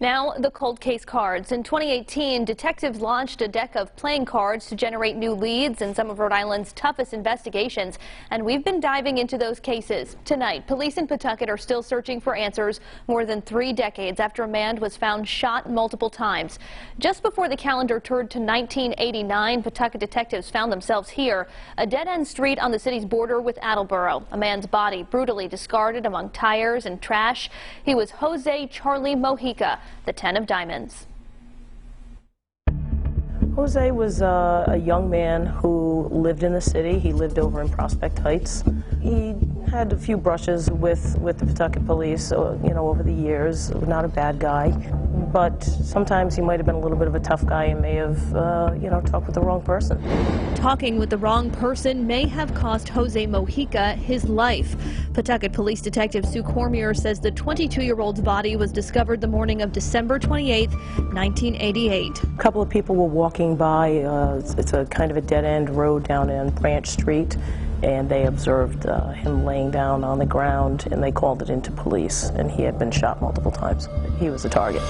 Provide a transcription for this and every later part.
Now, the cold case cards. In 2018, detectives launched a deck of playing cards to generate new leads in some of Rhode Island's toughest investigations, and we've been diving into those cases. Tonight, police in Pawtucket are still searching for answers more than 3 decades after a man was found shot multiple times. Just before the calendar turned to 1989, Pawtucket detectives found themselves here, a dead-end street on the city's border with Attleboro. A man's body brutally discarded among tires and trash. He was Jose Charlie Mojica, the 10 of diamonds. Jose was a young man who lived in the city. He lived over in Prospect Heights. He had a few brushes with the Pawtucket police, over the years. Not a bad guy, but sometimes he might have been a little bit of a tough guy and may have, talked with the wrong person. Talking with the wrong person may have cost Jose Mojica his life. Pawtucket Police Detective Sue Cormier says the 22-year-old's body was discovered the morning of December 28, 1988. A couple of people were walking by. It's a kind of a dead-end road down in Branch Street, and they observed him laying down on the ground, and they called it into police, and he had been shot multiple times. He was a target.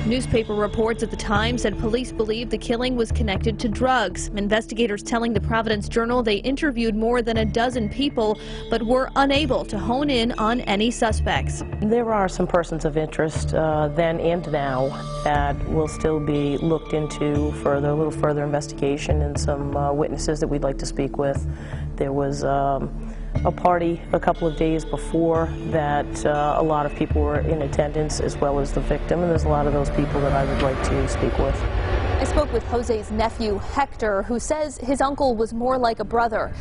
Newspaper reports at the time said police believed the killing was connected to drugs. Investigators telling the Providence Journal they interviewed more than a dozen people, but were unable to hone in on any suspects. There are some persons of interest then and now that will still be looked into further, a little further investigation, and some witnesses that we'd like to speak with. There was a party a couple of days before that a lot of people were in attendance, as well as the victim, and there's a lot of those people that I would like to speak with. I spoke with Jose's nephew, Hector, who says his uncle was more like a brother.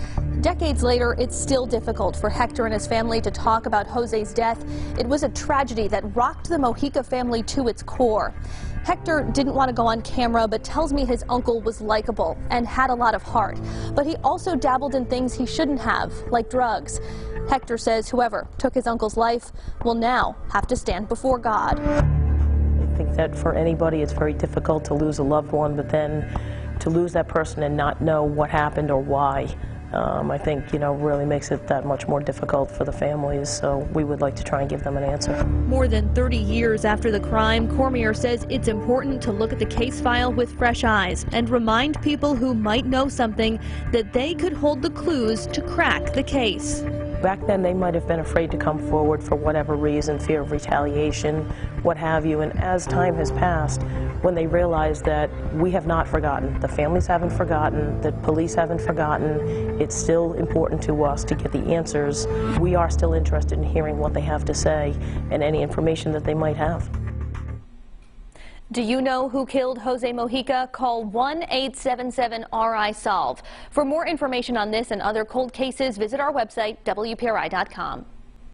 Decades later, it's still difficult for Hector and his family to talk about Jose's death. It was a tragedy that rocked the Mojica family to its core. Hector didn't want to go on camera, but tells me his uncle was likable and had a lot of heart. But he also dabbled in things he shouldn't have, like drugs. Hector says whoever took his uncle's life will now have to stand before God. I think that for anybody it's very difficult to lose a loved one, but then to lose that person and not know what happened or why, I think, really makes it that much more difficult for the families, so we would like to try and give them an answer. More than 30 years after the crime, Cormier says it's important to look at the case file with fresh eyes and remind people who might know something that they could hold the clues to crack the case. Back then they might have been afraid to come forward for whatever reason, fear of retaliation, what have you, and as time has passed, when they realize that we have not forgotten, the families haven't forgotten, the police haven't forgotten, it's still important to us to get the answers. We are still interested in hearing what they have to say and any information that they might have. Do you know who killed Jose Mojica? Call 1-877-RI-SOLVE. For more information on this and other cold cases, visit our website, WPRI.com.